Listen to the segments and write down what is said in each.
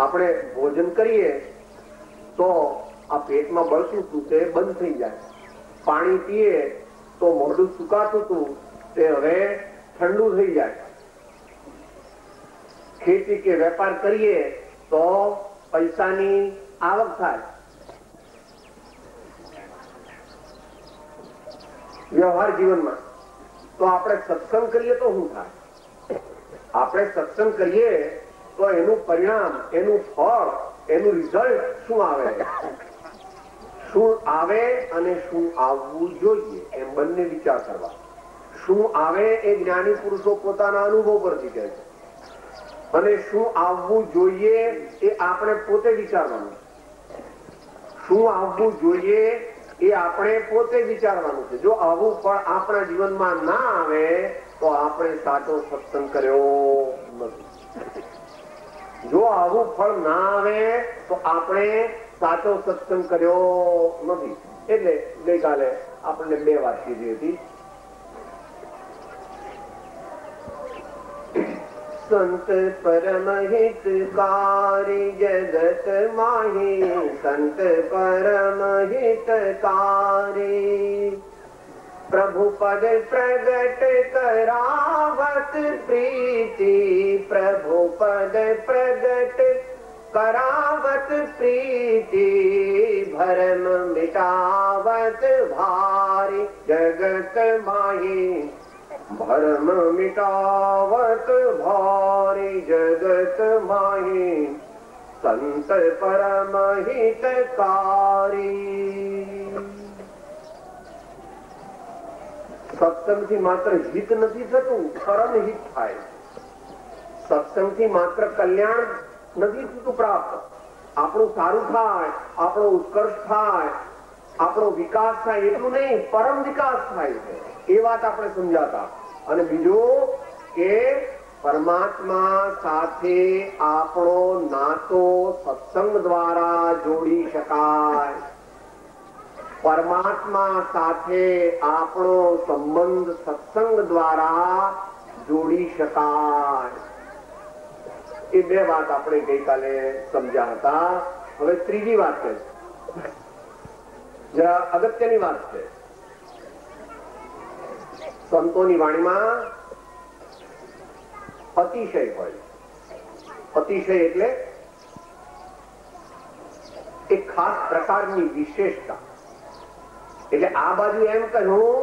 આપણે ભોજન કરીએ તો આ પેટમાં બળતું હતું તે બંધ થઈ જાય, પાણી પીએ તો મોઢું સુકાતું હતું તે હવે ઠંડુ થઈ જાય, ખેતી કે વેપાર કરીએ તો પૈસાની આવક થાય, વ્યવહાર જીવનમાં તો આપણે સત્સંગ કરીએ તો શું થાય? આપણે સત્સંગ કરીએ તો એનું પરિણામ, એનું ફળ, એનું રિઝલ્ટ શું આવે? શું આવે અને શું આવવું જોઈએ એમ બંને વિચાર કરવા. શું આવે એ જ્ઞાની પુરુષો પોતાના અનુભવ પરથી કહે છે, અને શું આવવું જોઈએ એ આપણે પોતે વિચારવાનું. શું આવવું જોઈએ એ આપણે પોતે વિચારવાનું છે. જો આવું ફળ આપણા જીવનમાં ના આવે તો આપણે સાચો સત્સંગ કર્યો નથી. જો આવું ફળ ના આવે તો આપણે સાચો સત્સંગ કર્યો નથી. એટલે ગઈકાલે આપણને બે વાત કીધી હતી. સંત પરમ હિતકારી જગત માહી, સંત પરમ હિતકારી, પ્રભુ પદ પ્રગટ કરાવત પ્રીતિ, પ્રભુ પદ પ્રગટ કરાવત પ્રીતિ, ભરમ મિટાવત ભારી જગત માહી, ભરમ મિટાવત ભારી જગત માહી, સંત પરમ હિતકારી. સત્સંગથી માત્ર હિત નથી થતું, પરમ હિત થાય. સત્સંગથી માત્ર કલ્યાણ નથી થતું પ્રાપ્ત, આપણું સારું થાય, આપણો ઉત્કર્ષ થાય, આપણો વિકાસ થાય, એટલું નહીં, પરમ વિકાસ થાય છે. એ વાત આપણે સમજાતા. અને બીજું કે પરમાત્મા સાથે આપણો નાતો સત્સંગ દ્વારા જોડી શકાય. પરમાત્મા સાથે આપણો સંબંધ સત્સંગ દ્વારા જોડી શકાય. એ બે વાત આપણે ગઈકાલે સમજ્યા હતા. હવે ત્રીજી વાત છે, જરા અગત્યની વાત છે. સંતોની વાણીમાં અતિશય હોય. અતિશય એટલે એક ખાસ પ્રકારની વિશેષતા. એટલે આ બાજુ એમ કહ્યું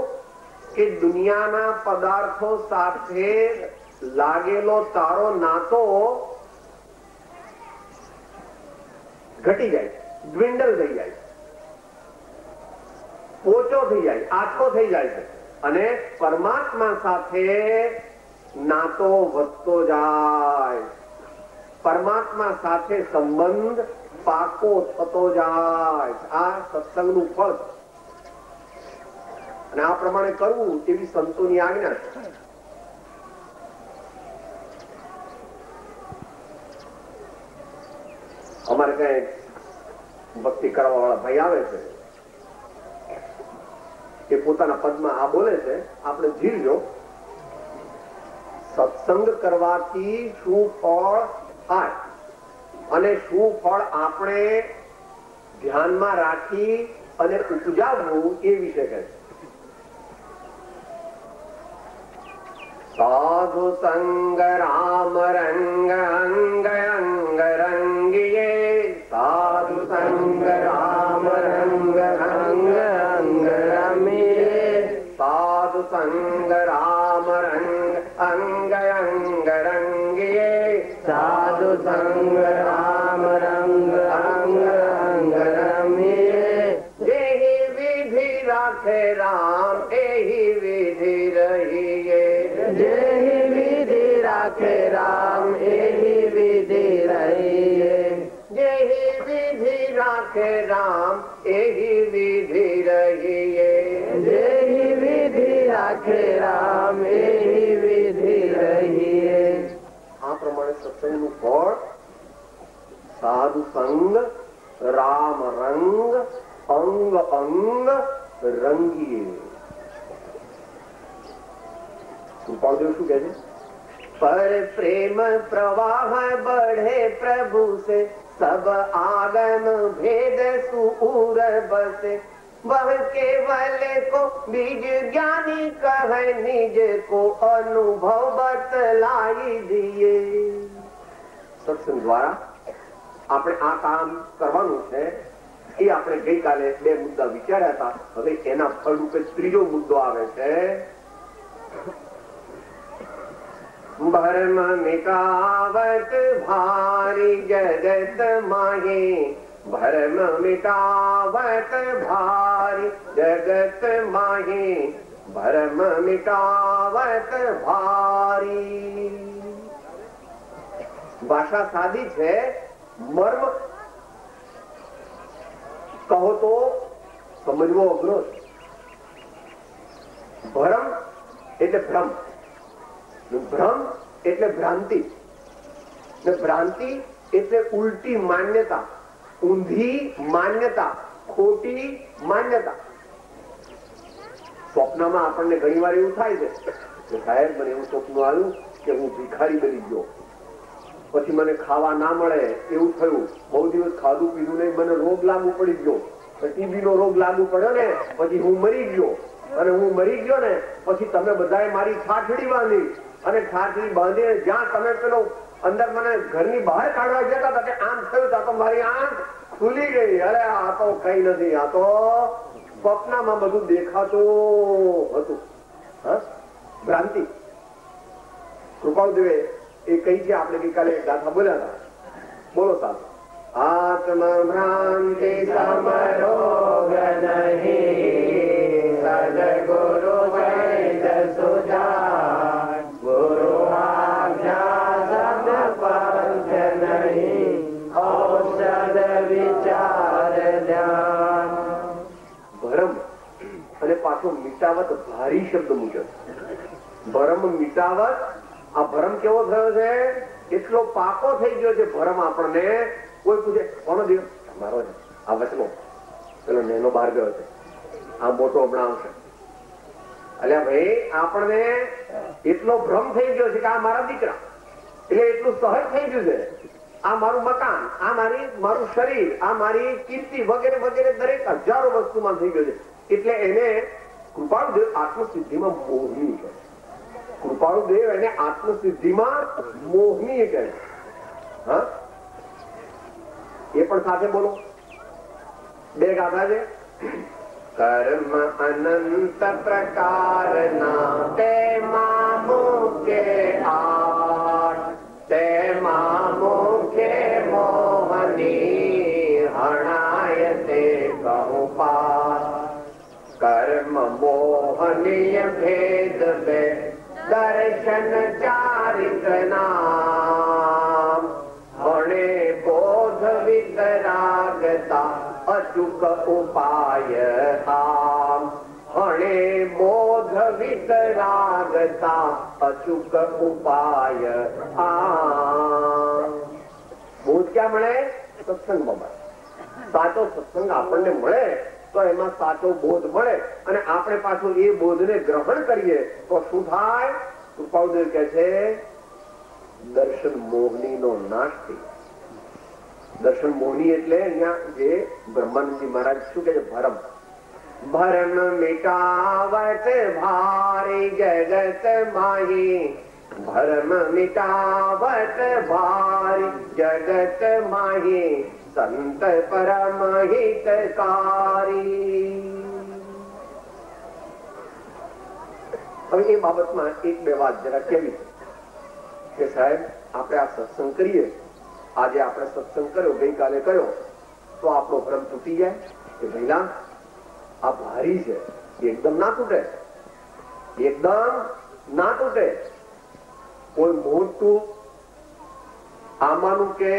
કે દુનિયાના પદાર્થો સાથે લાગેલો તારો નાતો ઘટી જાય, ડ્વિન્ડલ થઈ જાય, ઓછો થઈ જાય, આછો થઈ જાય છે. અને પરમાત્મા સાથે નાતો વધતો જાય, પરમાત્મા સાથે સંબંધ પાકો થતો જાય. આ સત્સંગનું ફળ. અને આ પ્રમાણે કરવું એવી સંતોની આજ્ઞા છે. અમારે કઈ ભક્તિ કરવા વાળા ભાઈ આવે છે, એ પોતાના પદમાં આ બોલે છે, આપણે જીવજો. સત્સંગ કરવાથી શું ફળ થાય અને શું ફળ આપણે ધ્યાનમાં રાખી અને ઉપજાવવું એ વિશે કહે છે. સાધુ સંગ રામ રંગ અંગ અંગ રંગીએ, સાધુ સંગ રામ રંગ અંગ અંગ રમીએ, સાધુ સંગ રામ રંગ અંગ અંગ રંગીએ, સાધુ સંગ રામ રંગ અંગ અંગ રમીએ. જેહી વિધિ રાખે રામ એહી વિધિ રહીએ, જેહી વિધિ રાખે રામ એહી વિધિ રહીએ, જેહી વિધિ રાખે રામ એહી વિધિ રહીએ, જેહી વિધિ રાખે રામ એહી વિધિ રહીએ. આ પ્રમાણે સત્સંગનું ફળ સાધુ સંગ રામ રંગ અંગ અંગ રંગીએ. કૃપાળદેવ શું કહે છે? पर प्रेम प्रवाह बढ़े प्रभु से, सब आगम भेद सूर बसे। वह केवल को बीज ज्ञानी कहे, निज को अनुभव बतलाई दिए। सत्संग द्वारा આપણે આ કામ કરવાનું છે. એ આપણે ગઈકાલે 2 મુદ્દા વિચાર્યા હતા. હવે એના ફળરૂપે ત્રીજો મુદ્દો આવે છે. ભરમ મિટાવત ભારી જગત માહી, ભરમ મિટાવત ભારી જગત માહી, ભરમ મિટાવત ભારી. ભાષા સાદી છે, મર્મ કહો તો સમજવો અઘરો છે. ભરમ એટલે ભ્રમ, ભ્રમ એટલે ભ્રાંતિ, ભ્રાંતિ એટલે ઉલટી માન્યતા, ઊંધી માન્યતા, ખોટી માન્યતા. સ્વપ્નમાં આપણને ઘણી વાર એવું થાય છે કે સાહેબ મને એવું સ્વપ્ન આવ્યું કે હું ભિખારી બની ગયો, પછી મને ખાવા ના મળે એવું થયું, બહુ દિવસ ખાધું પીધું નહીં, મને રોગ લાગુ પડી ગયો, ટીબી નો રોગ લાગુ પડ્યો ને પછી હું મરી ગયો, અને હું મરી ગયો ને પછી તમે બધાએ મારી ઠાઠડી બાંધી, અને ઠાઠડી બાંધીને જ્યાં તમે પેલો અંદર મને ઘરની બહાર કાઢવા જતા હતા કે આમ થયું તો મારી આંખ ખુલી ગઈ. અરે આ તો કઈ નથી, આ તો સ્વપ્નમાં બધું દેખાતું હતું. ભ્રાંતિ. કૃપાળુદેવે એ કઈ છે આપણે ગઈકાલે ગાથા બોલ્યા હતા. બોલો સાહેબ. આત્મ ભ્રાંતિ સમરોગ નહીં, સદગુરુ વૈદ સુજાન, ગુરુ આજ્ઞા સદપંથ નહીં, ઔષધ વિચાર ધ્યાન. ભરમ અને પાછો મિટાવત ભારી શબ્દ મુજબ. ભરમ મિટાવત. આ ભરમ કેવો થયો છે? એટલો પાકો થઈ ગયો છે ભરમ. આપણને કોઈ પૂછે કોનો દિવસ? મારો છે. આ વચનો પેલો નેનો બહાર ગયો છે, આ મોટો હમણાં આવશે. અલ્યા ભાઈ, આપણને એટલો ભ્રમ થઈ ગયો છે કે આ મારા દીકરા, એટલે એટલું સહજ થઈ ગયું છે. આ મારું મકાન, આ મારું શરીર, આ મારી કીર્તિ વગેરે વગેરે દરેક હજારો વસ્તુમાં થઈ ગયો છે. એટલે એને કૃપાળુદેવ આત્મસિદ્ધિમાં મોહની છે. કૃપાળુદેવ એને આત્મસિદ્ધિમાં મોહની કહે. હા, એ પણ સાથે બોલો. 2 ગાથા છે. કર્મ અનંત પ્રકારના, તેમાં મુખ્ય 8, તેમાં મુખ્ય મોહની, હણાય તે કહું પાર. કર્મ મોહનીય ભેદ બે, દર્શન ચારિત્ર નામ, ભણે બોધ વિતરાગતા, અચૂક ઉપાય આમ. ભણે બોધ વિતરાગતા, અચૂક ઉપાય આમ. બોધ ક્યાં મળે? સત્સંગમાં મળે. સાચો સત્સંગ આપણને મળે તો એમાં સાચો બોધ મળે, અને આપણે પાછું એ બોધને ગ્રહણ કરીએ તો શું થાય? કૃપાળુદેવ કહે છે દર્શન મોહની નો નાશ થઈ. દર્શન મોહની એટલે અહીંયા જે બ્રહ્માનંદજી મહારાજ શું કહે છે? ભરમ. ભરમ મિટાવત ભારી જગત માહી, ભરમ મિટાવત ભારી જગત માહી, સંત પરમ હિતકારી. હવે એ બાબતમાં 1-2 વાત જરા કેવી કે સાહેબ આપણે આ સત્સંગ કરીએ, આજે આપણે સત્સંગ કર્યો, ગઈકાલે કર્યો, તો આપણો ભ્રમ તૂટી જાય કે ભઈલા આ ભારી છે, એકદમ ના તૂટે, એકદમ ના તૂટે. કોઈ મોટું આંબાનું કે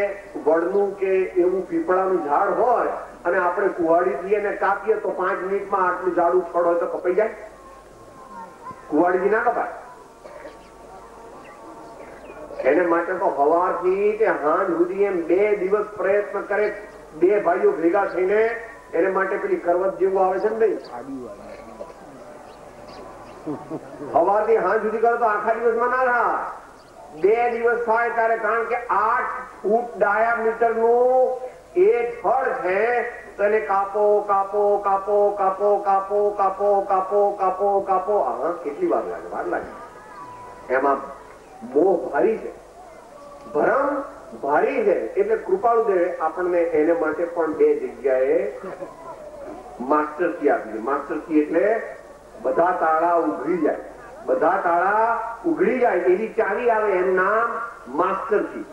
વડનું કે એવું પીપળાનું ઝાડ હોય અને આપણે કુવાડી દઈએ ને કાપીએ તો 5 મિનિટમાં આટલું ઝાડું છોડ હોય તો કપાઈ જાય? કુવાડીથી ના કપાય. એને માટે તો સવારથી કે સાંજ સુધી એમ 2 દિવસ પ્રયત્ન કરે, 2 ભાઈઓ ભેગા થઈને એને માટે પેલી કરવત જેવું આવે છે ને ભાઈ, સવારથી સાંજ સુધી કરે તો આખા દિવસમાં ના થાય. 2 દિવસ થાય ત્યારે, કારણ કે 8 ફૂટ ડાયામીટર નું એ થડ છે, તો એને કાપો કાપો કાપો કાપો કાપો કાપો કાપો કાપો કાપો. હા, કેટલી વાર લાગે? વાર લાગે. એમાં મોહ ભારી છે, ભરમ ભારી છે. એટલે કૃપાળુ દેવે આપણને એને માટે પણ 2 જગ્યાએ માસ્ટર કી આપી છે. માસ્ટર કી એટલે બધા તાળા ઉઘડી જાય, બધા તાળા ઉઘડી જાય એવી ચાવી આવે, એનું નામ માસ્ટર કી.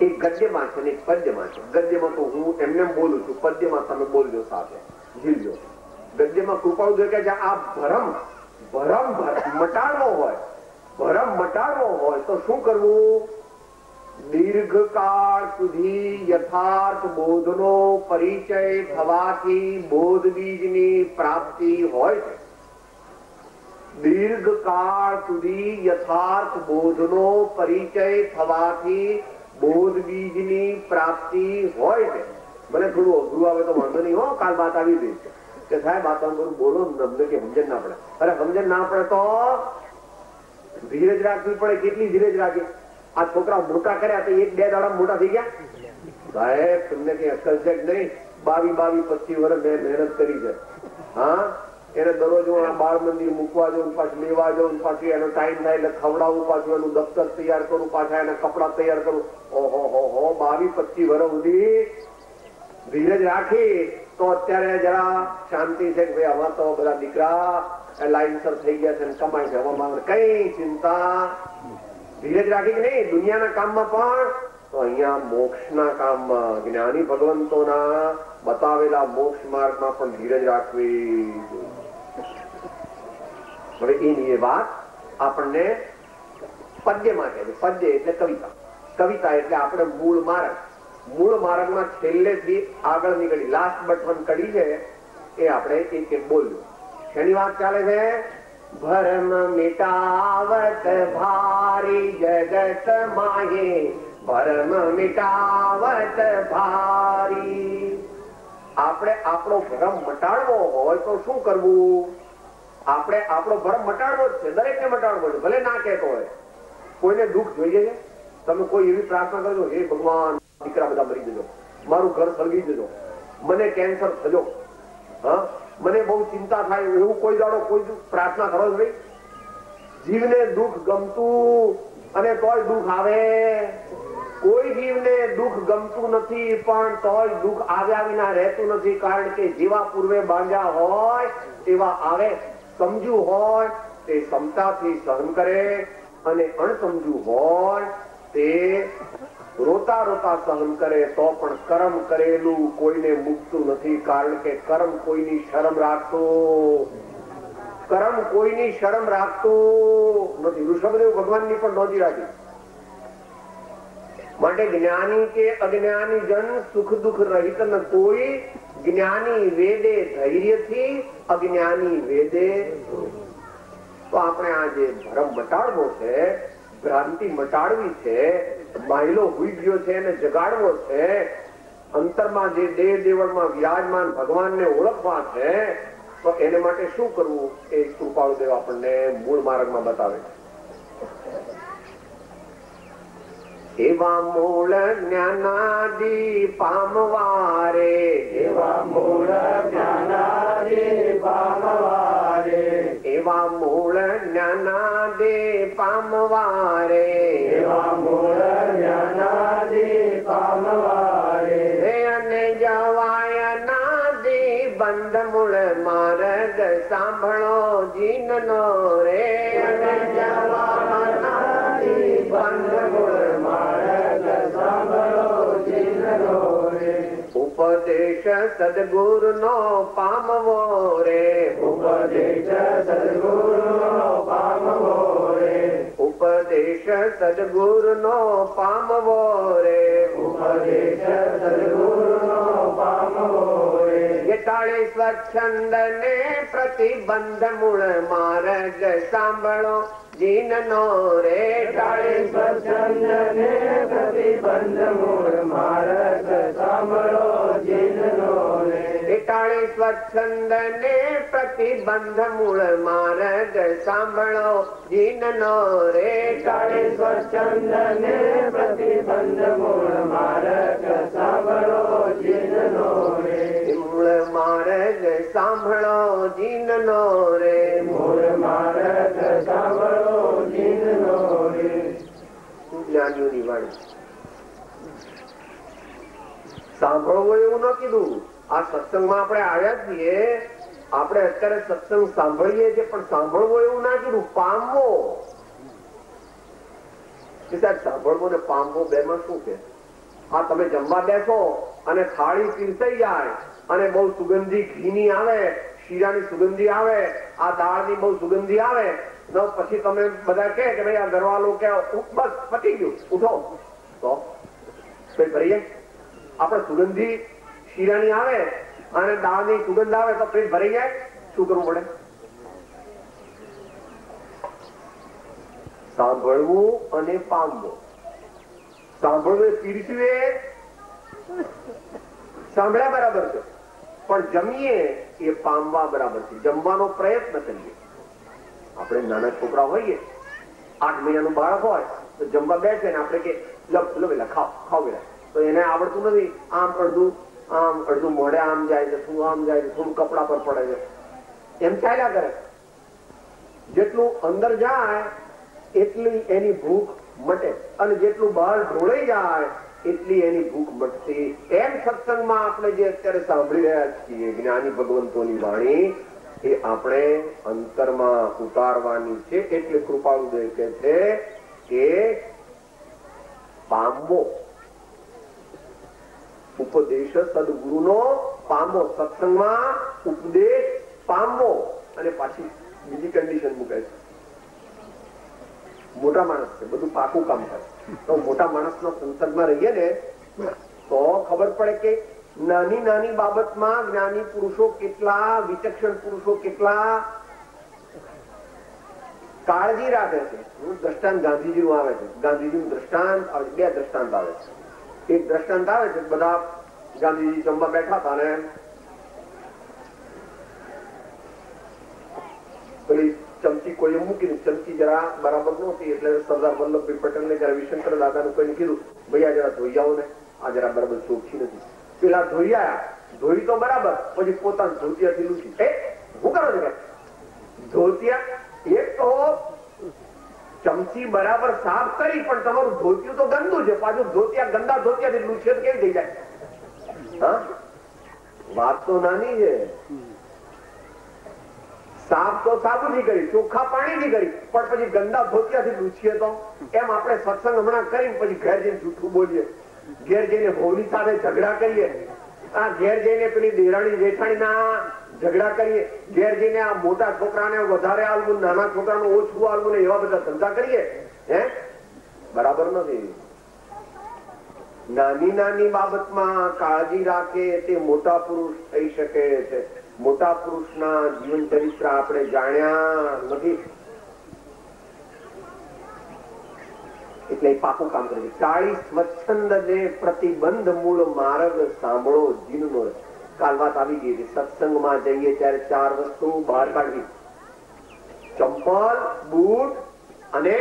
એક ગદ્યમાં છે ને એક પદ્યમાં છે. ગદ્યમાં તો હું એમને બોલું છું, પદ્યમાં તમે બોલજો સાથે, ઝીલજો. ગદ્યમાં કૃપાળુ દેવ કહે છે આ ભરમ મટાડવો હોય, ભરમ મટાડવો હોય તો શું કરવું? દીર્ઘકાળ સુધી યથાર્થ બોધનો પરિચય થવાથી બોધ બીજની પ્રાપ્તિ હોય છે. દીર્ઘકાળ સુધી યથાર્થ બોધનો પરિચય થવાથી બોધ બીજની પ્રાપ્તિ હોય છે. મને થોડું અઘરું આવે તો વાંધો નહીં હો, કાલ વાત આવી ગઈ છે કે સાહેબ આ તમે બોલો અમને કે સમજણ ના પડે. અરે સમજણ ના પડે તો ધીરજ રાખવી પડે. કેટલી ધીરજ રાખી? આ છોકરા મોટા કર્યા તો 1-2 દાડા મોટા થઈ ગયા? સાહેબ તમને કઈ અક્કલ છે કે નહીં? 22-25 વર્ષ મેં મહેનત કરી છે. હા, એને દરરોજ હું આ બાળ મંદિર મૂકવા જાઉં, પાછું લેવા જાઉં, પાછું એનો ટાઈમ થાય એટલે ખવડાવું, પાછું એનું દફતર તૈયાર કરું, પાછા એના કપડા તૈયાર કરું. ઓહો 22-25 વર્ષ સુધી ધીરજ રાખી તો અત્યારે જરા શાંતિ છે કે ભાઈ આમાં તો બધા દીકરા લાઈનસર થઈ ગયા છે ને કમાય છે, હવે કઈ ચિંતા. ધીરજ રાખી કે નહીં? દુનિયાના કામમાં પણ તો અહીંયા મોક્ષના કામમાં, જ્ઞાની ભગવંતોના બતાવેલા મોક્ષ માર્ગમાં પણ ધીરજ રાખવી. હવે એની એ વાત આપણને પદ્યમાં કહે છે. પદ્ય એટલે કવિતા, કવિતા એટલે આપણે મૂળ માર્ગ. મૂળ માર્ગમાં છેલ્લેથી આગળ નીકળી લાસ્ટ બટન કડી છે એ આપણે એક એક બોલ્યું. શેની વાત ચાલે છે? ભરમ મિટાવત ભારી જગત માહે, ભરમ મિટાવત ભારી. આપણે આપણો ભરમ મટાડવો હોય તો શું કરવું? આપણે આપણો ભરમ મટાડવો જ છે, દરેકને મટાડવો છે, ભલે ના કહેતો હોય. કોઈને દુઃખ જોઈએ છે? તમે કોઈ એવી પ્રાર્થના કરજો, હે ભગવાન દીકરા બધા મરી જજો, મારું ઘર સળગી જજો, મને કેન્સર થજો, હા મને બહુ ચિંતા થાય, એવું કોઈ દાડો કોઈ પ્રાર્થના કરો છો? જીવને દુઃખ ગમતું અને તોય દુઃખ આવે? કોઈ જીવને દુઃખ ગમતું નથી પણ તોય દુઃખ આવ્યા વિના રહેતું નથી. કારણ કે જેવા પૂર્વે બાંધ્યા હોય એવા આવે. સમજુ હોય તે ક્ષમતાથી સહન કરે અને અણસમજુ હોય તે રોતા રોતા સહન કરે તો પણ કર્મ કરેલું કોઈને મુકતું નથી. કારણ કે કર્મ કોઈની શરમ રાખતું નથી. ઋષભદેવ ભગવાનની પણ નોંધી રાખી. માટે જ્ઞાની કે અજ્ઞાની જન સુખ દુઃખ રહિત ન કોઈ. જ્ઞાની વેદે ધૈર્યથી, અજ્ઞાની વેદે. તો આપણે આ જે ભરમ મટાડવો છે, ભ્રાંતિ મટાડવી છે, માહિલો હુઈ ગયો છે એને જગાડવો છે, અંતરમાં જે દેહ દેવળમાં વિરાજમાન ભગવાનને ઓળખવા છે, તો એને માટે શું કરવું એ કૃપાળુ દેવ આપણને મૂળ માર્ગમાં બતાવે છે. એવા મૂળ જ્ઞાનાદી પામવારે, એવા મૂળ જ્ઞાનાદી પામવારે, એવા મૂળ જ્ઞાનાદી પામવારે, એવા મૂળ જ્ઞાનાદી પામવારે. અને જવાય નાદી બંધ મૂળ માર્ગ સાંભળો જીનનો રે. અને જવાય નાદી બંધ મૂળ ઉપદેશ સદગુરુ નો પામવો રે. ઉપદેશ સદગુરુ નો પામવો રે. ઉપદેશ સદગુરુ નો પામવો રે. ઉપદેશ સદગુરુ નો પામવો રે. યટાળે સ્વચ્છંદ ને પ્રતિબંધ મૂળ માર્ગ સાંભળો જીનનો રે. ટાળે સ્વચ્છંદ ને પ્રતિબંધ મૂળ માર્ગ સાંભળો જીનનો રે. ટાળે સ્વચ્છ સ્વચ્છંદ ને પ્રતિબંધ મૂળ માર્ગ સાંભળો જીનનો રે. ટાળે સ્વચ્છંદ ને પ્રતિબંધ મૂળ માર્ગ સાંભળો જીનનો રે. મૂળ માર્ગ સાંભળો જીનનો રે. મૂળ માર્ગ સાંભળો જીનનો રે. જ્ઞાનીઓની વાણી સાંભળવો એવું ન કીધું. આ સત્સંગમાં આપણે આવ્યા છીએ, આપણે અત્યારે સત્સંગ સાંભળીએ છીએ, પણ સાંભળવો એવું ના કીધું, પામવો. સાહેબ સાંભળવો ને પામવો બે માં શું છે? આ તમે જમવા બેસો અને થાળી પીરસાઈ જાય અને બહુ સુગંધી ઘીની આવે, શીરાની સુગંધી આવે, આ દાળની બહુ સુગંધી આવે, પછી તમે બધા કે ભાઈ આ ઘરવાળો કે બસ પતી ગયું ઉઠો, તો ભરીએ. આપણે સુગંધી શીરાની આવે અને દાળની સુગંધ આવે તો પેટ ભરી જાય. શું કરવું પડે? સાંભળવું અને પામવું. સાંભળવું એ પીરસ્યું એ સાંભળ્યા બરાબર છે, પણ જમીએ એ પામવા બરાબર છે. જમવાનો પ્રયત્ન કરીએ. આપણે નાના છોકરા હોઈએ, 8 મહિનાનું બાળક હોય તો જમવા બેસે ને આપણે કે લો પેલા ખાઓ ખાઓ પેલા, તો એને આવડતું નથી. આમ અડધું મોઢે આમ જાય છે, થોડું આમ જાય છે, થોડું કપડા પર પડે છે, એમ ચાલ્યા કરે. જેટલું અંદર જાય એટલી એની ભૂખ મટે, અને જેટલું બહાર ઢોળાઈ જાય એટલી એની ભૂખ મટતી. એમ સત્સંગમાં આપણે જે અત્યારે સાંભળી રહ્યા છીએ જ્ઞાની ભગવંતોની વાણી, એ આપણે અંતરમાં ઉતારવાની છે. એટલે કૃપાળુદેવ કહે છે કે પામવો ઉપદેશ સદગુરુનો, પામવો સત્સંગમાં ઉપદેશ પામવો. અને પાછી બીજી કન્ડિશન મૂકે છે, મોટા માણસ છે, બધું પાકું કામ કરે, તો મોટા માણસના સંસર્ગમાં રહીએ ને તો ખબર પડે કે નાની નાની બાબતમાં જ્ઞાની પુરુષો કેટલા, વિચક્ષણ પુરુષો કેટલા કાળજી રાખે છે. દ્રષ્ટાંત ગાંધીજીનું આવે છે. ગાંધીજીનું દ્રષ્ટાંત આવે, 2 દ્રષ્ટાંત આવે છે. એક દ્રષ્ટાંત આવે છે, બધા ગાંધીજી જમવા બેઠા હતા ને પેલી ચમચી કોઈ મૂકી, ચમચી જરા બરાબર નહોતી, એટલે સરદાર વલ્લભભાઈ પટેલ ને જરા વિશંકર દાદાનું કઈ કીધું, ભાઈ આ જરા ધોઈ આવો ને, આ જરા બરાબર ચોખ્ખી નથી. પેલા ધોઈ આયા, ધોઈ તો બરાબર, પછી પોતાના ધોતિયાથી લૂછી. શું કરો છો? ધોતિયા એક તો ચમચી બરાબર સાફ કરી, પણ તમારું ધોતિયું તો ગંદુ છે, પાછું ધોતિયા ગંદા ધોતિયાથી લૂછે તો કેવી થઈ જાય? હા, વાત તો નાની છે. સાફ તો સાબુથી કરી, ચોખ્ખા પાણીથી કરી, પણ પછી ગંદા ધોતિયાથી લૂછીએ તો એમ આપણે સત્સંગ હમણાં કરીને પછી ઘેર જઈને જૂઠું બોલીએ, ઘેર જઈને ભોવની સાથે ઝઘડા કરીએ, આ ઘેર જઈને પેલી દેરાણી જેઠાણી ના ઝઘડા કરીએ, ઘેર જઈને આ મોટા છોકરાને વધારે આલવું, નાના છોકરાને ઓછું આલવું ને એવા બધા ધંધા કરીએ. હે, બરાબર નથી. નાની નાની બાબતમાં કાળજી રાખે તે મોટા પુરુષ થઈ શકે છે. મોટા પુરુષના જીવન ચરિત્ર આપણે જાણ્યા નથી, એટલે પાકું કામ કરે. 40 સ્વચ્છંદ ને પ્રતિબંધ મૂળ માર્ગ સાંભળો જીનનો. કાલ વાત આવી ગઈ છે, સત્સંગમાં જઈએ ત્યારે 4 વસ્તુ બહાર કાઢવી: ચંપલ, બૂટ અને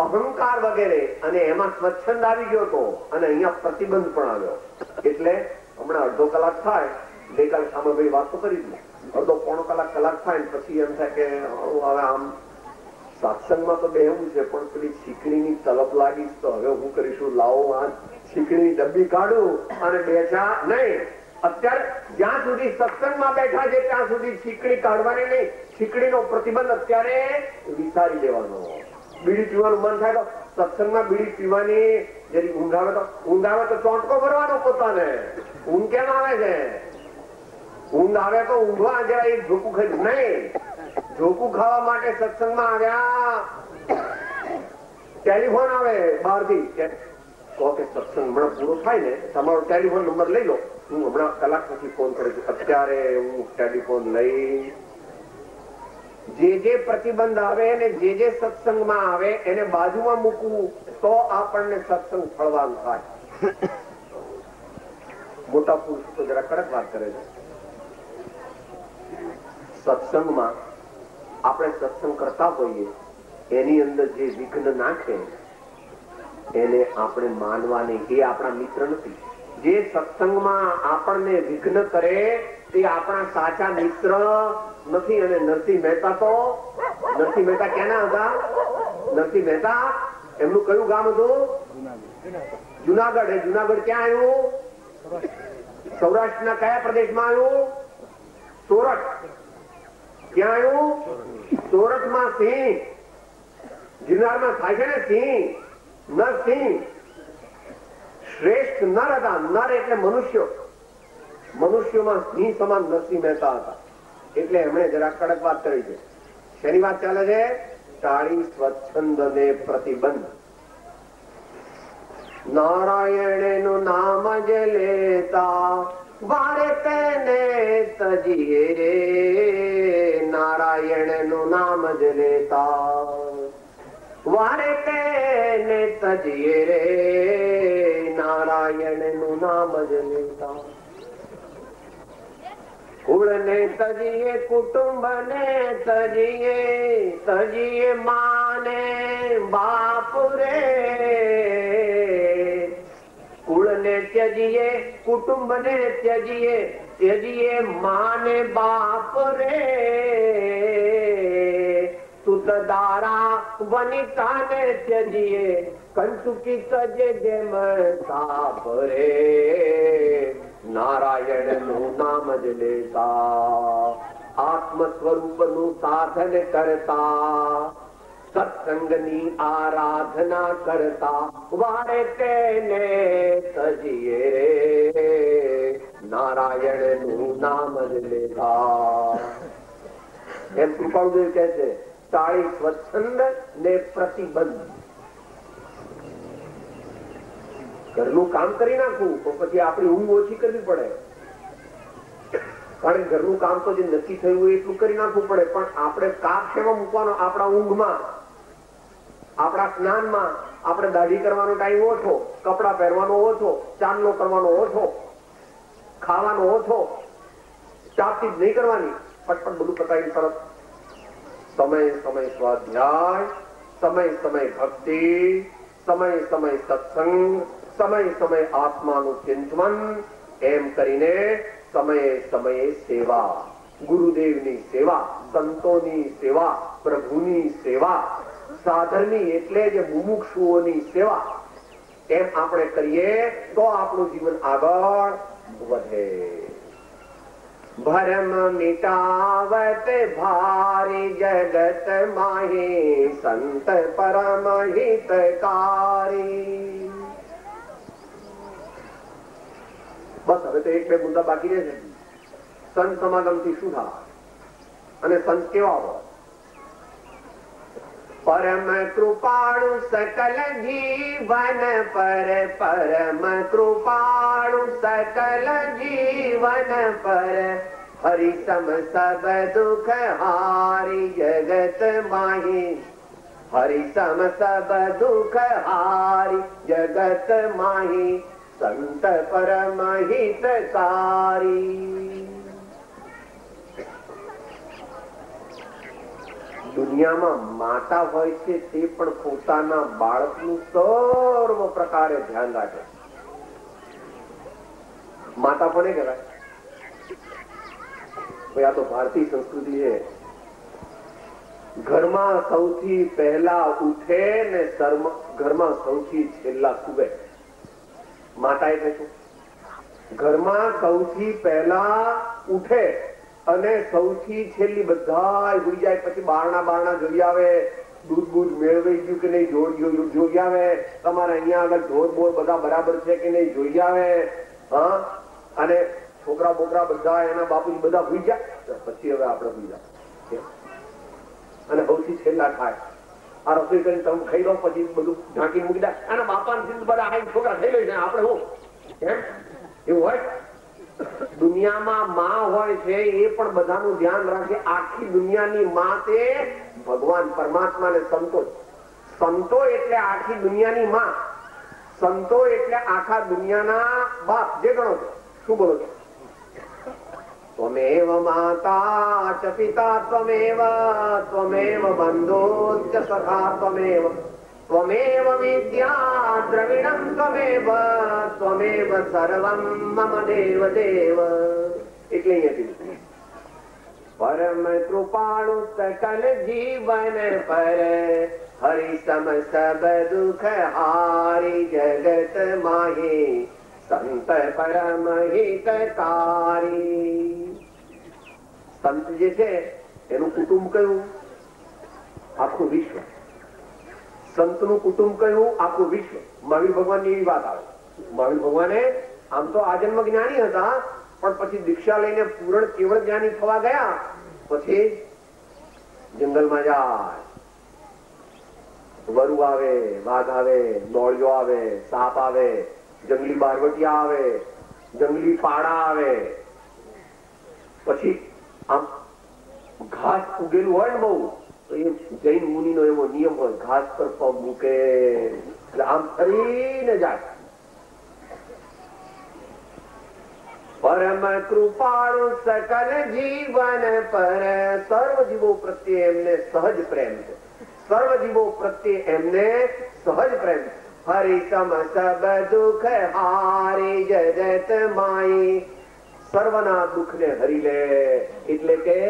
અહંકાર વગેરે. અને એમાં સ્વચ્છંદ આવી ગયો હતો અને અહીંયા પ્રતિબંધ પણ આવ્યો. એટલે હમણાં અડધો કલાક થાય, ગઈકાલે શામળભાઈ વાત તો કરી દીધી, અડધો પોણો કલાક થાય ને પછી એમ થાય કે હવે આમ સત્સંગમાં તો બેહવું છે, પણ પેલી છીકણીની તલપ લાગી તો હવે હું કરીશું, લાવો આ છીકણી ડબ્બી કાઢું અને બેઠા નહીં. અત્યારે જ્યાં સુધી સત્સંગમાં બેઠા છે ત્યાં સુધી છીકણી કાઢવાની નહીં. છીકણીનો પ્રતિબંધ અત્યારે વિચારી દેવાનો. બીડી પીવાનું મન થાય તો સત્સંગમાં બીડી પીવાની, જરી ઊંઘ આવે તો ચોંટકો ભરવાનો પોતાને. ઊંઘ કેમ આવે છે? ઊંઘ આવે તો ઊંઘવા જરા એક ઝોકું ખાઈ નહીં. ઝોકું ખાવા માટે સત્સંગમાં આવ્યા, ટેલિફોન આવે બહારથી, કહો કે સત્સંગ હમણાં પૂરો થાય ને તમારો ટેલિફોન નંબર લઈ લો, હું હમણાં કલાક પછી ફોન કરું છું. અત્યારે હું ટેલિફોન લઈ જે પ્રતિબંધ આવે ને જે સત્સંગમાં આવે એને બાજુમાં મૂકવું તો આપણને સત્સંગ ફળવાનું થાય. મોટા પુરુષ તો જરા કડક વાત કરે છે. સત્સંગમાં આપણે સત્સંગ કરતા હોઈએ એની અંદર જે વિઘ્ન નાખે એને આપણે માનવાની, એ આપણા મિત્ર નથી. જે સત્સંગમાં આપણને વિઘ્ન કરે તે આપણા સાચા મિત્ર નથી. અને નરસિંહ મહેતા તો, નરસિંહ મહેતા ક્યાંના હતા? નરસિંહ મહેતા એમનું કયું ગામ હતું? જુનાગઢ. એ જુનાગઢ ક્યાં આવ્યું? સૌરાષ્ટ્રના કયા પ્રદેશમાં આવ્યું? સોરઠ. ક્યાં આવ્યું? સોરઠમાં સિંહ. ગિરનારમાં થાય છે ને સિંહ, નરસિંહ. શ્રેષ્ઠ નર હતા. નર એટલે મનુષ્યો. મનુષ્યોમાં સિંહ સમાન નરસિંહ મહેતા હતા. એટલે એમણે જરા કડક વાત કરી છે. શેની વાત ચાલે છે? ટાળી સ્વચ્છંદ ને પ્રતિબંધ. નારાયણનું નામ જ લેતા વારે તેને તજીએ રે. નારાયણનું નામ જ લેતા વારે તેને તજીએ રે. નારાયણનું નામ જ લેતા. કુળને તજીએ, કુટુંબને તજીએ, તજીએ માને બાપ રે. કુળને ત્યજીએ, કુટુંબને ત્યજીએ, ત્યજીએ માને બાપ રે. સુત દારા વનિતાને ત્યજીએ, કંચુકી તજે જેમ સાપ રે. નારાયણનું નામ જ લેતા આત્મ સ્વરૂપનું સાધન કરતા સત્સંગની આરાધના કરતા વારે તેને તજીએ રે. નારાયણનું નામ જ લેતા. એમ કૃપાળુદેવ કહે છે ટાળી સ્વચ્છંદ ને પ્રતિબંધ. ઘરનું કામ કરી નાખવું તો પછી આપણી ઊંઘ ઓછી કરવી પડે. કારણ કે ઘરનું કામ તો જે નક્કી થયું હોય એટલું કરી નાખવું પડે. પણ આપણે કાપ શેમાં મૂકવાનો? આપણા ઊંઘમાં, આપણા સ્નાનમાં. આપણે દાઢી કરવાનો ટાઈમ ઓછો, કપડા પહેરવાનો ઓછો, ચાંદલો કરવાનો ઓછો, ખાવાનો ઓછો, ચાપતી જ નહીં કરવાની. ફટફટ બધું પતાવી તરત સમય સમય સ્વાધ્યાય, સમય સમય ભક્તિ, સમય સમય સત્સંગ, સમય સમય આત્માનું ચિંતન. એમ કરીને સમયે સમયે સેવા, ગુરુદેવની સેવા, સંતોની સેવા, પ્રભુની સેવા, સાધનની એટલે જ મુમુક્ષુઓની સેવા. એમ આપણે કરીએ તો આપણું જીવન આગળ વધે. ભરમ મિટાવત ભારી જગત માહી સંત પરમ હિતકારી. બસ હવે તો એક બે મુદ્દા બાકી રહે છે. સંત સમાગમ થી શું થાય અને સંત કેવા હોય? પરમ કૃપાળુ સકલ જીવન પર, પરમ કૃપાળુ સકલ જીવન પર, હરિસમ સબ દુઃખ હારી જગત માહી. હરિસમ સબ દુઃખ હારી જગત માહી સંત પરમ હિતકારી. દુનિયામાં માતા હોય છે તે પણ પોતાના બાળકનું સર્વ પ્રકારે ધ્યાન રાખે. માતા કોને કહેવાય? આ તો ભારતીય સંસ્કૃતિ છે. ઘરમાં સૌથી પહેલા ઉઠે ને ઘરમાં સૌથી છેલ્લા સુવે. માતા એટલે શું? ઘરમાં સૌથી પહેલા ઉઠે અને સૌથી છેલ્લી બધા ભૂલી જાય. પછી બારણા જોઈ આવે, દૂધ મેળવાઈ ગયું કે નહીં જોઈ આવે, તમારે અહીંયા આગળ ઢોર બોર બધા બરાબર છે કે નહીં જોઈ આવે. હા, અને છોકરા બોકરા બધા એના બાપુજી બધા ભૂલી જાય. પછી હવે આપણે ભૂલી જાય અને સૌથી છેલ્લા ખાય. આ રસોઈ કરીને તમે ખાઈ દો, પછી બધું ઢાંકીને મૂકી દે. આના બાપા બધા આ છોકરા થઈ ગઈ છે, આપણે હું એમ એવું હોય? દુનિયામાં માં હોય છે એ પણ બધાનું ધ્યાન રાખે. આખી દુનિયાની માં તે ભગવાન પરમાત્મા ને સંતો. સંતો એટલે આખી દુનિયાની માં, સંતો એટલે આખા દુનિયાના બાપ. જે ગણો છો શું બોલો છો? ત્વમેવ માતા ચ પિતા ત્વમેવ ત્વમેવ બંધુશ્ચ સખા ત્વમેવ ત્વમેવ વિદ્યા દ્રવિણમ ત્વમેવ ત્વમેવ સર્વમ મમ દેવ દેવ. એટલે અહીંયાથી પરમ કૃપાળુ સકલ જીવન પર હરિ સમ સબ દુઃખ હારી જગત માહી સંત પરમ હિતકારી. સંત જે છે એનું કુટુંબ કયું? આખું વિશ્વ. સંતનું કુટુંબ કયું? આખું વિશ્વ. મહાવીર ભગવાનની એવી વાત આવે. મહાવીર ભગવાને આમ તો આજન્મ જ્ઞાની હતા, પણ પછી દીક્ષા લઈને પૂર્ણ કેવળ જ્ઞાની થવા ગયા. પછી જંગલમાં જાય, વરુ આવે, વાઘ આવે, નોળિયો આવે, સાપ આવે, જંગલી બારવટિયા આવે, જંગલી પાડા આવે. પછી આમ ઘાસ ઉગેલું હોય ને બહુ, તો એ જૈન મુનિનો એવો નિયમ હોય, ઘાસ પર પગ મૂકે એટલે આમ ફરીને જાય. પરમ કૃપાળુ સકલ જીવન પર, સર્વ જીવો પ્રત્યે એમને સહજ પ્રેમ છે. સર્વ જીવો પ્રત્યે એમને સહજ પ્રેમ છે. હરિ સમ સબ દુઃખ હારી જગત માઈ. સર્વના દુઃખ ને હરી લે, એટલે કે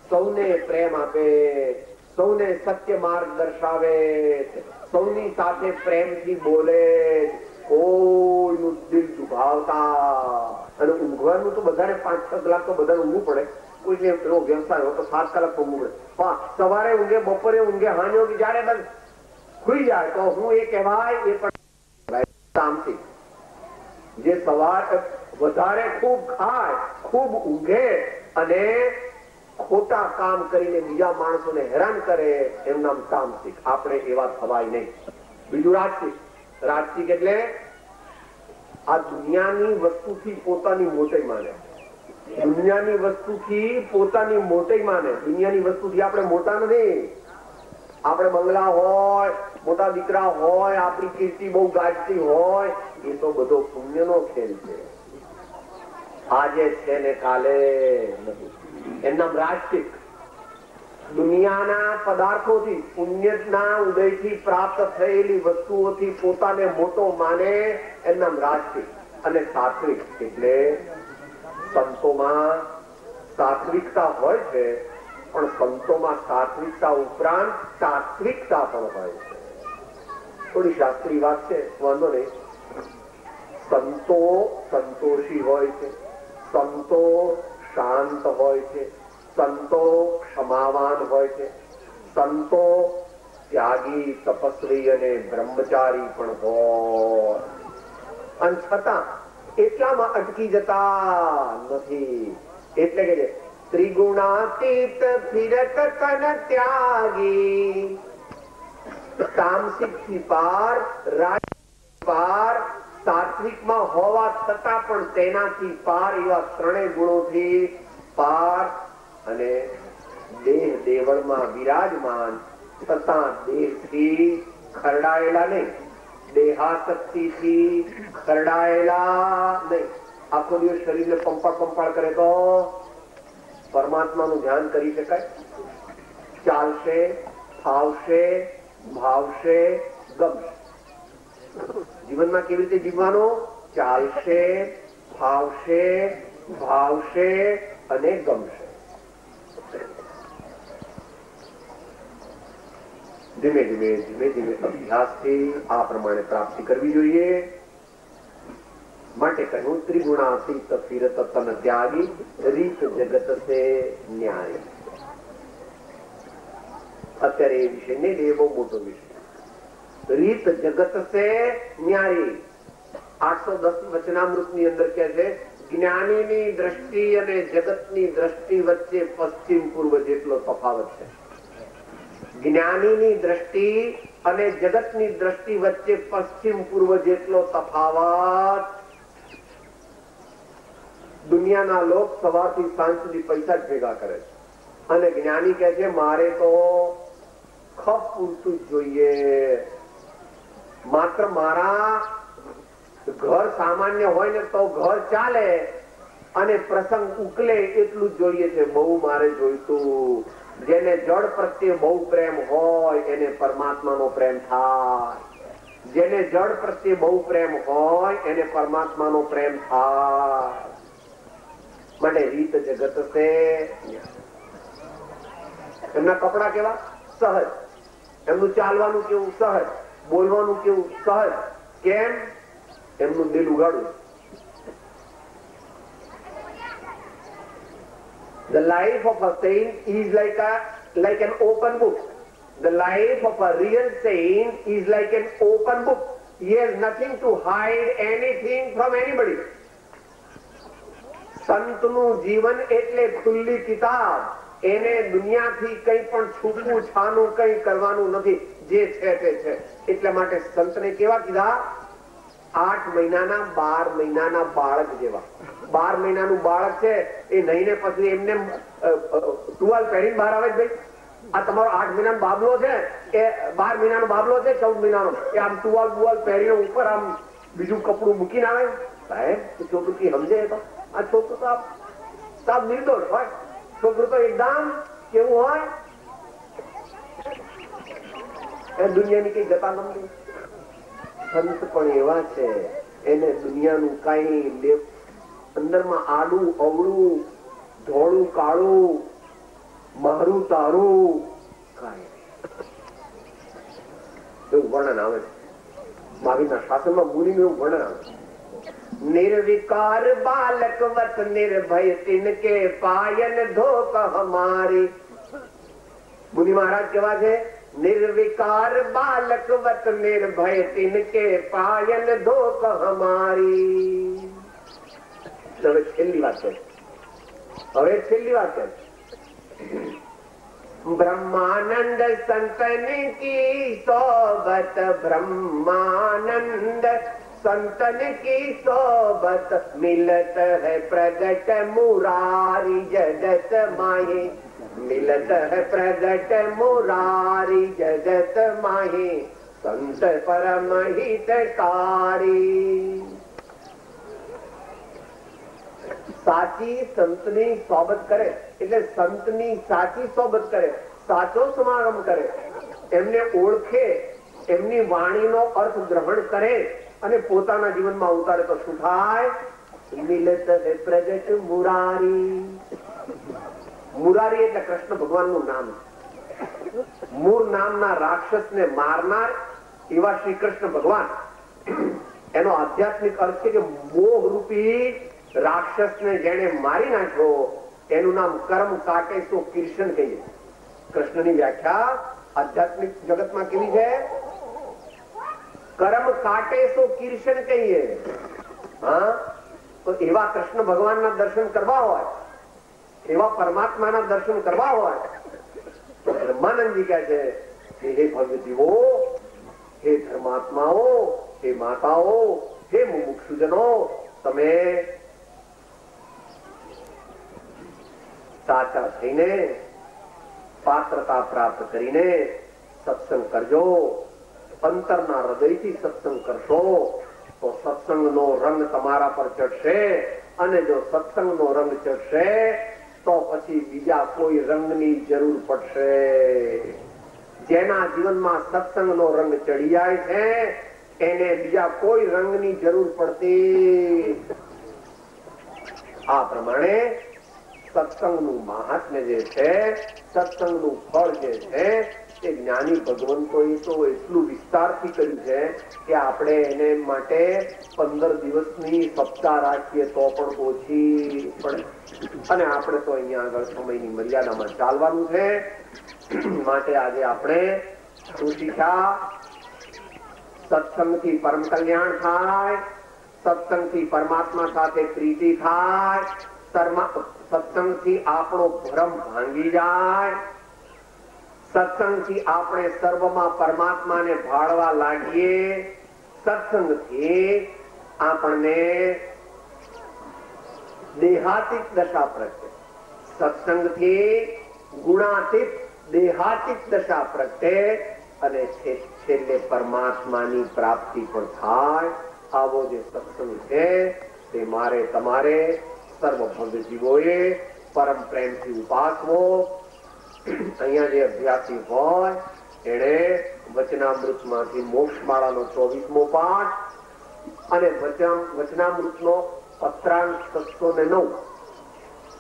સૌને પ્રેમ આપે, સૌને સત્ય માર્ગ દર્શાવે, સૌની સાથે પ્રેમથી બોલે, કોઈનું દિલ દુભાવતા. અને ઊંઘવાનું તો બધાને 5-6 કલાક તો બધાને ઊંઘવું પડે. કોઈને એવો વ્યવસાય હોય તો 7 કલાક ઊંઘવું પડે. સવારે ઊંઘે, બપોરે ઊંઘે, હાંજે જયારે બસ ખુઈ જાય તો હું એ કહેવાય એ પણ તામસિક. જે સવાર વધારે ખૂબ ખાય, ખૂબ ઊંઘે અને ખોટા કામ કરીને બીજા માણસોને હેરાન કરે, એનું નામ તામસિક. આપણે એવા થવાય નહીં. બીજું રાજસિક. રાજસિક એટલે આ દુનિયાની વસ્તુથી પોતાની મોટાઈ માને. દુનિયાની વસ્તુથી પોતાની મોટાઈ માને. દુનિયાની વસ્તુથી આપણે મોટા નથી. આપણે બંગલા હોય, મોટા દીકરા હોય, આપણી કીર્તિ બહુ ગાજતી હોય, એ તો બધો પુણ્યનો ખેલ છે. આજે છે ને કાલે નથી. એનું નામ રાજસિક. દુનિયાના પદાર્થોથી, પુણ્યના ઉદયથી પ્રાપ્ત થયેલી વસ્તુઓથી પોતાને મોટો માને, એનું નામ રાજસિક. અને સાત્વિક એટલે સંતોમાં સાત્વિકતા હોય છે, પણ સંતોમાં સાત્વિકતા ઉપરાંત તાત્વિકતા પણ હોય છે. થોડી શાસ્ત્રી વાત છે, વાંધો નહીં. સંતો સંતોષી હોય છે, સંતો શાંત હોય છે, સંતો ક્ષમાવાન હોય છે, સંતો ત્યાગી, તપસ્વી અને બ્રહ્મચારી પણ હોય. અને છતાં એટલામાં અટકી જતા નથી. એટલે કે ત્રિગુણાતીત ફિરત તન ત્યાગી, તામસિક થી પાર, રાજસિક પાર, સાત્વિકમાં હોવા છતાં પણ તેનાથી પાર, એવા ત્રણેય ગુણોથી પાર. અને દેહ દેવળમાં વિરાજમાન છતાં દેહથી ખરડાયેલા નહીં, દેહાસક્તિથી ખરડાયેલા નહીં. આખો દિવસ શરીરને પંપાળ કરે તો પરમાત્માનું ધ્યાન કરી શકાય? ચાલશે, ફાવશે, ભાવશે, ગમશે. જીવનમાં કેવી રીતે જીવવાનો? ચાલશે, ફાવશે, ભાવશે અને ગમશે. ધીમે ધીમે અભ્યાસથી આ પ્રમાણે પ્રાપ્તિ કરવી જોઈએ. માટે કહ્યું ત્રિગુણાતીત ફિરત તન ત્યાગી, રીત જગત સે ન્યાય. અત્યારે એ વિષય નહીં, એ બહુ મોટો વિષય. રીત જગત સે ન્યાય. 810 વચનામૃત ની અંદર કે છે, જ્ઞાનીની દ્રષ્ટિ અને જગતની દ્રષ્ટિ વચ્ચે પશ્ચિમ પૂર્વ જેટલો તફાવત છે. જ્ઞાનીની દ્રષ્ટિ અને જગતની દ્રષ્ટિ વચ્ચે પશ્ચિમ પૂર્વ જેટલો તફાવત. દુનિયાના લોક સવારથી સાંજ સુધી પૈસા જ ભેગા કરે છે, અને જ્ઞાની કહે છે મારે તો ખપ પૂરતું જ જોઈએ, માત્ર મારા ઘર સામાન્ય હોય ને તો ઘર ચાલે, અને પ્રસંગ ઉકલે એટલું જ જોઈએ છે, બહુ મારે જોઈતું. જેને જળ પ્રત્યે બહુ પ્રેમ હોય એને પરમાત્માનો પ્રેમ થાય. જેને જળ પ્રત્યે બહુ પ્રેમ હોય એને પરમાત્માનો પ્રેમ થાય. મને રીત જગત છે. એમના કપડા કેવા સહજ, એમનું ચાલવાનું કેવું સહજ, બોલવાનું કેવું સહજ. કેમ? એમનું દિલ ઉગાડું. The life of a saint is like an open book. The life of a real saint is like an open book. He has nothing to hide anything from anybody. સંતનું જીવન એટલે ખુલ્લી કિતાબ. એને દુનિયાથી કંઈ પણ છૂપવું છાનું કંઈ કરવાનું નથી. જે છે તે છે. એટલા માટે સંતને કેવા કીધા? 8 મહિનાના 12 મહિનાના બાળક જેવા. 12 મહિનાનું બાળક છે એ નહીને પછી એમને ટુવાલ પહેરીને બહાર આવે. ભાઈ આ તમારો 8 મહિનાનો બાબલો છે એ 12 મહિનાનો બાબલો છે, 14 મહિનાનો, એ આમ ટુવાલ બુવાલ પહેરીને ઉપર આમ બીજું કપડું મૂકીને આવે? સાહેબ છોકરું સમજે તો આ છોકરું તો આપ નિર્દોષ હોય. છોકરું તો એકદમ કેવું હોય, એ દુનિયાની કઈ ગતા નથી. સંત પણ એવા છે, એને દુનિયાનું કઈ અંદરમાં આડું અવળું ધોળું કાળું મારું તારું કઈ એવું વર્ણન આવે છે. મહાવીરના શાસનમાં મુનિનું એવું વર્ણન આવે છે. निर्विकार बालक वत निर्भय तिनके पायन धोक हमारी. मुनि महाराज केवा છે? निर्विकार बालक वत निर्भय तिनके पायन धोक हमारी. હવે છેલ્લી વાત છે. ब्रह्मानंद संतन की सोबत, ब्रह्मानंद संतन की सोबत, मिलत है प्रगट मुरारी जगत माहे. मिलत है प्रगट मुरारी जगत माहे, संत परम हितकारी. સાચી સંતની સોબત કરે એટલે સંતની સાચી સોબત કરે, સાચો સમાગમ કરે, એમને ઓળખે, એમની વાણીનો અર્થ ગ્રહણ કરે અને પોતાના જીવનમાં ઉતારે તો શું થાય? મિલત હે પ્રગટ મુરારી. મુરારી એટલે કૃષ્ણ ભગવાનનું નામ. મૂર નામના રાક્ષસને મારનાર એવા શ્રી કૃષ્ણ ભગવાન. એનો આધ્યાત્મિક અર્થ છે કે મોહ રૂપી રાક્ષસને જેને મારી નાખ્યો એનું નામ કર્મ કાટે સો કીર્ષણ કહીએ. કૃષ્ણની વ્યાખ્યા આધ્યાત્મિક જગતમાં કેવી છે? કર્મ કાટે સો કીર્ષણ કહીએ. હા, તો એવા કૃષ્ણ ભગવાનના દર્શન કરવા હોય, એવા પરમાત્માના દર્શન કરવા હોય તો બ્રહ્માનંદજી કહે છે કે હે ભગવતીઓ, હે ધર્માત્માઓ, હે માતાઓ, હે મુમુક્ષુજનો, તમે સાચા થઈને પાત્રતા પ્રાપ્ત કરીને સત્સંગ કરજો. અંતરના હૃદયથી સત્સંગ કરશો તો સત્સંગનો રંગ તમારા પર ચડશે, અને જો સત્સંગનો રંગ ચડશે તો પછી બીજા કોઈ રંગની જરૂર પડશે. જેના જીવનમાં સત્સંગનો રંગ ચડી જાય છે એને બીજા કોઈ રંગની જરૂર પડતી. આ પ્રમાણે સત્સંગનું મહાત્મ્ય જે છે, સત્સંગનું ફળ જે છે એ જ્ઞાની ભગવંતોએ તો એટલું વિસ્તારથી કર્યું છે કે આપણે એને માટે 15 દિવસની સપ્તાહ રાખીએ તો પણ ઓછી પડે. અને આપણે તો અહીંયા આગળ સમયની મર્યાદામાં ચાલવાનું છે. માટે આજે આપણે શું શીખ્યા? સત્સંગથી પરમ કલ્યાણ થાય, સત્સંગથી પરમાત્મા સાથે પ્રીતિ થાય, સત્સંગથી આપણો ભ્રમ ભાંગી જાય, સત્સંગથી આપણે સર્વમાં પરમાત્માને ભાળવા લાગીએ, સત્સંગથી આપણને દેહાતીત દશા પ્રગટે, સત્સંગથી ગુણાતીત દેહાતીત દશા પ્રગટે અને છેલ્લે પરમાત્માની પ્રાપ્તિ પણ થાય. આવો જે સત્સંગ છે તે મારે તમારે સર્વ ભવ્ય જીવોએ પરમ પ્રેમથી ઉપાસવો. અહીંયા જે અભ્યાસી હોય એને વચનામૃતમાંથી મોક્ષમાળાનો 24મો પાઠ અને વચનામૃતનો પત્રાંક 609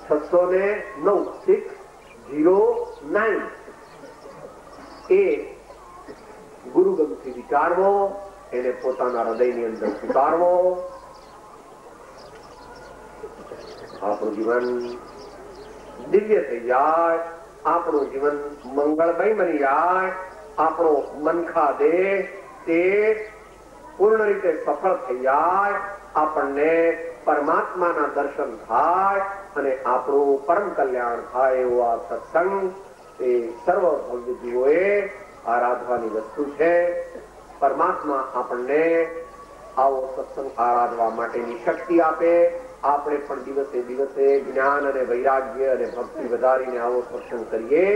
609 એ ગુરુગમથી વિચારવો, એને પોતાના હૃદયની અંદર સ્વીકારવો. આપણું જીવન દિવ્ય થઈ જાય, આપણું જીવન મંગળમય બની જાય, આપણો મનખા દેહ તે પૂર્ણ રીતે સફળ થઈ જાય, આપણને પરમાત્માના દર્શન થાય અને આપણું પરમ કલ્યાણ થાય એવો આ સત્સંગ એ સર્વ ભવ્ય જીવોએ આરાધવાની વસ્તુ છે. પરમાત્મા આપણને આવો સત્સંગ આરાધવા માટેની શક્તિ આપે. આપણે પણ દિવસે દિવસે જ્ઞાન અને વૈરાગ્ય અને ભક્તિ વધારીને આવો સત્સંગ કરીએ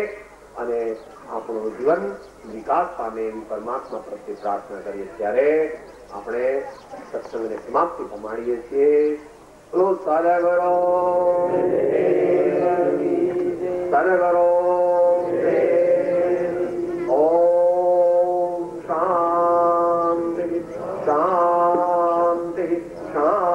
અને આપણું જીવન વિકાસ પામે એવી પરમાત્મા પ્રત્યે પ્રાર્થના કરીએ. ત્યારે આપણે સત્સંગને સમાપ્તિ પમાડીએ છીએ. સદગુરુ સદગુરુ ઓમ શાંતિ શાંતિ શાંતિ.